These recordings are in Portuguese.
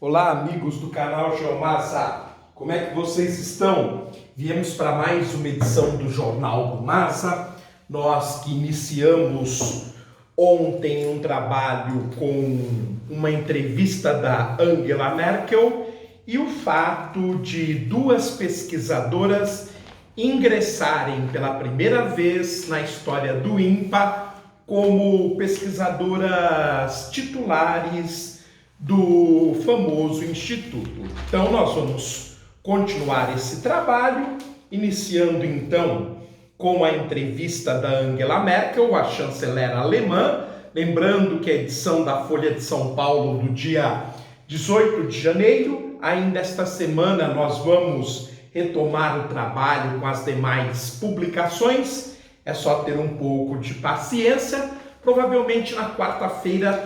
Olá, amigos do canal Geomasa, como é que vocês estão? Viemos para mais uma edição do Jornal do Masa. Nós que iniciamos ontem um trabalho com uma entrevista da Angela Merkel e o fato de duas pesquisadoras ingressarem pela primeira vez na história do INPA como pesquisadoras titulares do famoso instituto. Então nós vamos continuar esse trabalho, iniciando então com a entrevista da Angela Merkel, a chanceler alemã, lembrando que a edição da Folha de São Paulo do dia 18 de janeiro, ainda esta semana nós vamos retomar o trabalho com as demais publicações, é só ter um pouco de paciência. Provavelmente na quarta-feira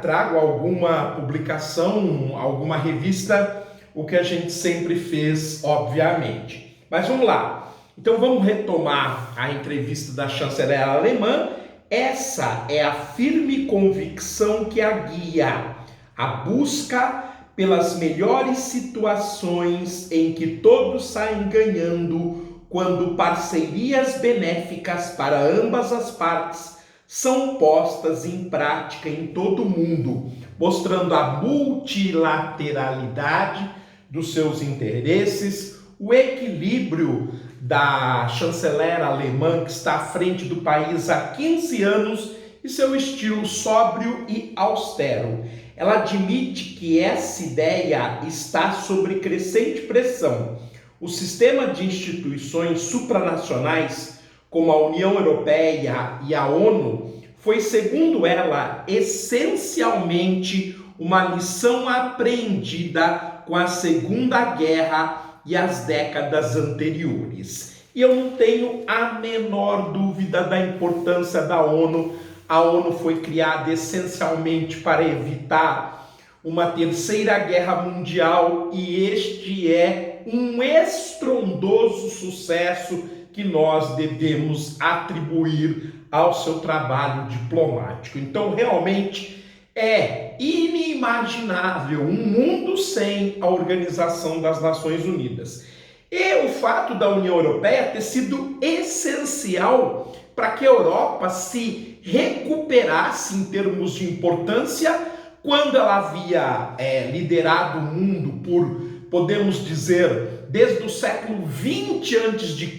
trago alguma publicação, alguma revista, o que a gente sempre fez, obviamente. Mas vamos lá. Então vamos retomar a entrevista da chanceler alemã. Essa é a firme convicção que a guia, a busca pelas melhores situações em que todos saem ganhando quando parcerias benéficas para ambas as partes são postas em prática em todo o mundo, mostrando a multilateralidade dos seus interesses, o equilíbrio da chanceler alemã que está à frente do país há 15 anos e seu estilo sóbrio e austero. Ela admite que essa ideia está sob crescente pressão. O sistema de instituições supranacionais, como a União Europeia e a ONU, foi, segundo ela, essencialmente uma lição aprendida com a Segunda Guerra e as décadas anteriores. E eu não tenho a menor dúvida da importância da ONU. A ONU foi criada essencialmente para evitar uma terceira guerra mundial e este é um estrondoso sucesso que nós devemos atribuir ao seu trabalho diplomático. Então, realmente é inimaginável um mundo sem a Organização das Nações Unidas. E o fato da União Europeia ter sido essencial para que a Europa se recuperasse em termos de importância quando ela havia liderado o mundo por, podemos dizer, desde o século 20 a.C.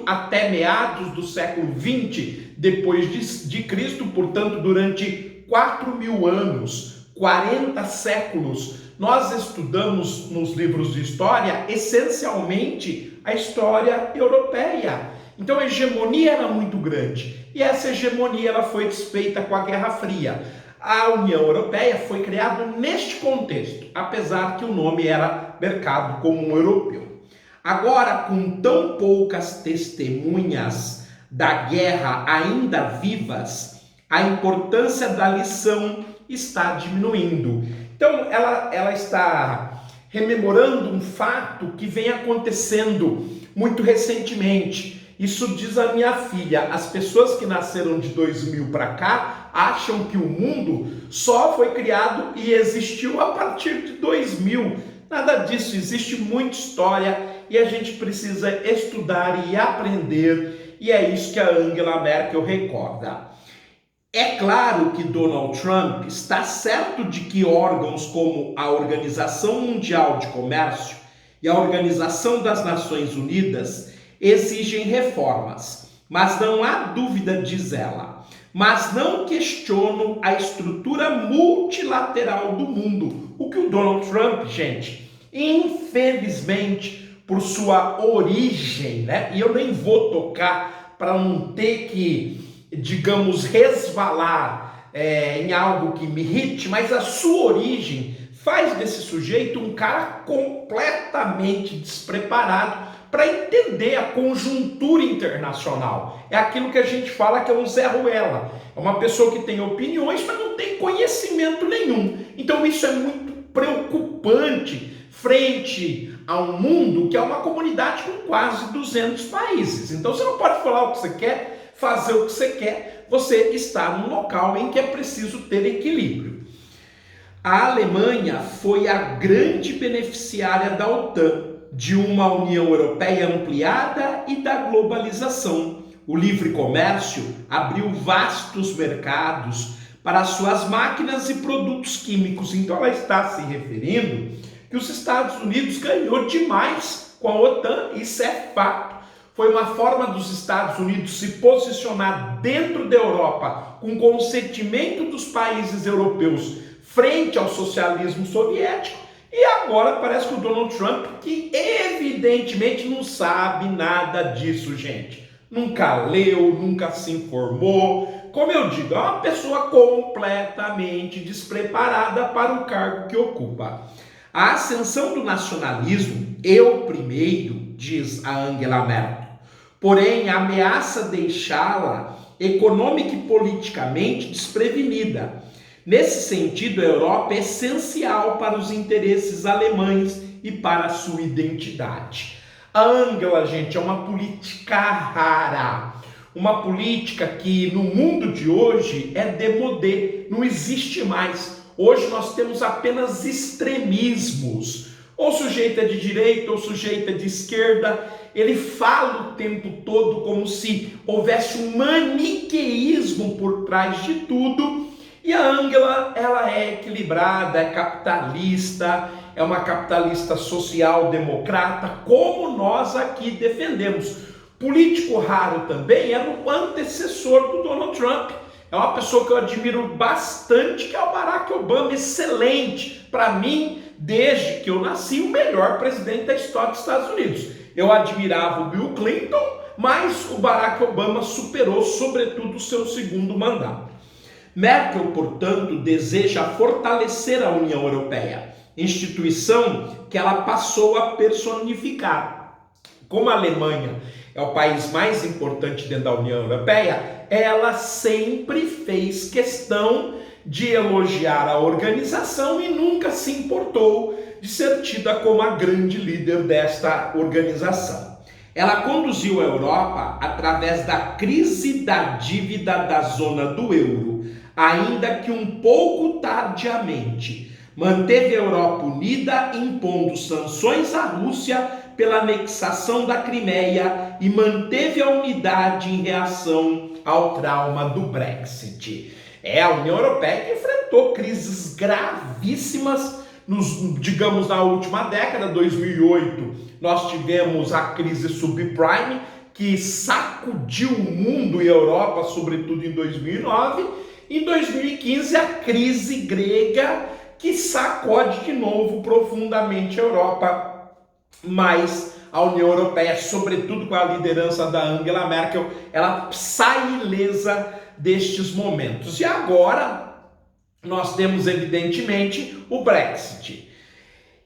até meados do século 20 depois de Cristo, portanto, durante 4.000 anos, 40 séculos, nós estudamos nos livros de história, essencialmente, a história europeia. Então a hegemonia era muito grande e essa hegemonia ela foi desfeita com a Guerra Fria. A União Europeia foi criada neste contexto, apesar que o nome era Mercado Comum Europeu. Agora, com tão poucas testemunhas da guerra ainda vivas, a importância da lição está diminuindo. Então ela está rememorando um fato que vem acontecendo muito recentemente. Isso diz a minha filha, as pessoas que nasceram de 2000 para cá acham que o mundo só foi criado e existiu a partir de 2000. Nada disso, existe muita história e a gente precisa estudar e aprender, e é isso que a Angela Merkel recorda. É claro que Donald Trump está certo de que órgãos como a Organização Mundial de Comércio e a Organização das Nações Unidas exigem reformas, mas não há dúvida, diz ela, mas não questiono a estrutura multilateral do mundo. O que o Donald Trump, gente, infelizmente, por sua origem, e eu nem vou tocar para não ter que, digamos, resvalar em algo que me irrite, mas a sua origem faz desse sujeito um cara completamente despreparado para entender a conjuntura internacional. É aquilo que a gente fala que é um Zé Ruela. É uma pessoa que tem opiniões, mas não tem conhecimento nenhum. Então isso é muito preocupante frente a um mundo que é uma comunidade com quase 200 países. Então você não pode falar o que você quer, fazer o que você quer. Você está num local em que é preciso ter equilíbrio. A Alemanha foi a grande beneficiária da OTAN, de uma União Europeia ampliada e da globalização. O livre comércio abriu vastos mercados para suas máquinas e produtos químicos. Então ela está se referindo que os Estados Unidos ganhou demais com a OTAN, isso é fato. Foi uma forma dos Estados Unidos se posicionar dentro da Europa com consentimento dos países europeus frente ao socialismo soviético. E agora parece que o Donald Trump, que evidentemente não sabe nada disso, gente. Nunca leu, nunca se informou. Como eu digo, é uma pessoa completamente despreparada para o cargo que ocupa. A ascensão do nacionalismo, eu primeiro, diz a Angela Merkel. Porém, ameaça deixá-la econômica e politicamente desprevenida. Nesse sentido, a Europa é essencial para os interesses alemães e para a sua identidade. A Angela, gente, é uma política rara. Uma política que no mundo de hoje é démodé, não existe mais. Hoje nós temos apenas extremismos. Ou sujeito é de direita ou sujeito é de esquerda. Ele fala o tempo todo como se houvesse um maniqueísmo por trás de tudo. E a Angela, ela é equilibrada, é capitalista, é uma capitalista social-democrata, como nós aqui defendemos. Político raro também era o antecessor do Donald Trump. É uma pessoa que eu admiro bastante, que é o Barack Obama, excelente. Para mim, desde que eu nasci, o melhor presidente da história dos Estados Unidos. Eu admirava o Bill Clinton, mas o Barack Obama superou, sobretudo, o seu segundo mandato. Merkel, portanto, deseja fortalecer a União Europeia, instituição que ela passou a personificar. Como a Alemanha é o país mais importante dentro da União Europeia, ela sempre fez questão de elogiar a organização e nunca se importou de ser tida como a grande líder desta organização. Ela conduziu a Europa através da crise da dívida da zona do euro, ainda que um pouco tardiamente. Manteve a Europa unida, impondo sanções à Rússia pela anexação da Crimeia e manteve a unidade em reação ao trauma do Brexit. É a União Europeia que enfrentou crises gravíssimas, digamos, na última década, 2008, nós tivemos a crise subprime, que sacudiu o mundo e a Europa, sobretudo em 2009. Em 2015, a crise grega, que sacode de novo profundamente a Europa. Mas a União Europeia, sobretudo com a liderança da Angela Merkel, ela sai ilesa destes momentos. E agora nós temos, evidentemente, o Brexit.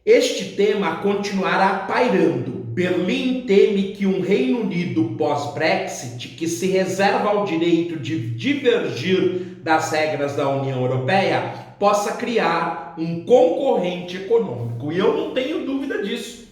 Este tema continuará pairando. Berlim teme que um Reino Unido pós-Brexit, que se reserva ao direito de divergir das regras da União Europeia, possa criar um concorrente econômico. E eu não tenho dúvida disso.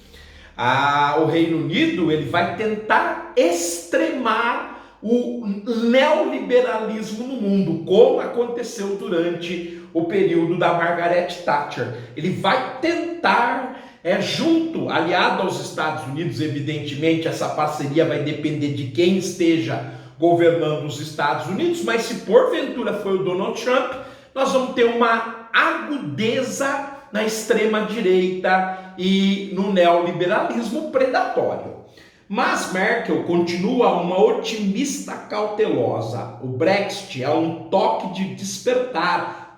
O Reino Unido ele vai tentar extremar o neoliberalismo no mundo, como aconteceu durante o período da Margaret Thatcher. Ele vai tentar, junto, aliado aos Estados Unidos, evidentemente, essa parceria vai depender de quem esteja governando os Estados Unidos, mas se porventura foi o Donald Trump, nós vamos ter uma agudeza na extrema-direita e no neoliberalismo predatório. Mas Merkel continua uma otimista cautelosa. O Brexit é um toque de despertar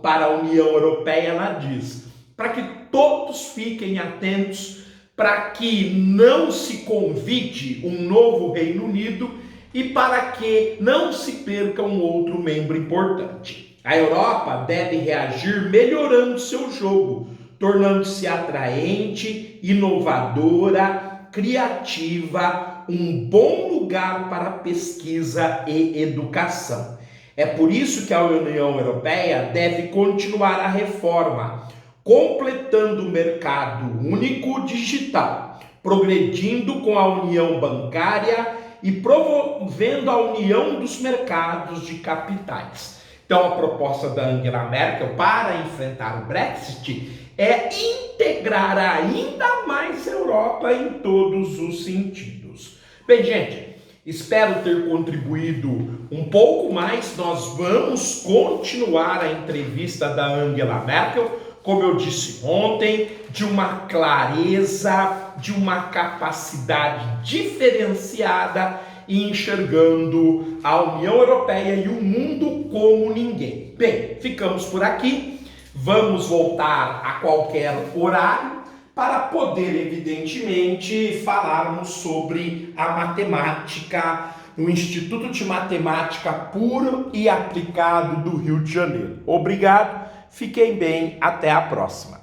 para a União Europeia, ela diz, para que todos fiquem atentos, para que não se convide um novo Reino Unido e para que não se perca um outro membro importante. A Europa deve reagir melhorando seu jogo, tornando-se atraente, inovadora, criativa, um bom lugar para pesquisa e educação. É por isso que a União Europeia deve continuar a reforma, completando o mercado único digital, progredindo com a união bancária e promovendo a união dos mercados de capitais. Então, a proposta da Angela Merkel para enfrentar o Brexit é integrar ainda mais a Europa em todos os sentidos. Bem, gente, espero ter contribuído um pouco mais. Nós vamos continuar a entrevista da Angela Merkel, como eu disse ontem, de uma clareza, de uma capacidade diferenciada e enxergando a União Europeia e o mundo como ninguém. Bem, ficamos por aqui. Vamos voltar a qualquer horário para poder, evidentemente, falarmos sobre a matemática no Instituto de Matemática Puro e Aplicado do Rio de Janeiro. Obrigado, fiquem bem, até a próxima.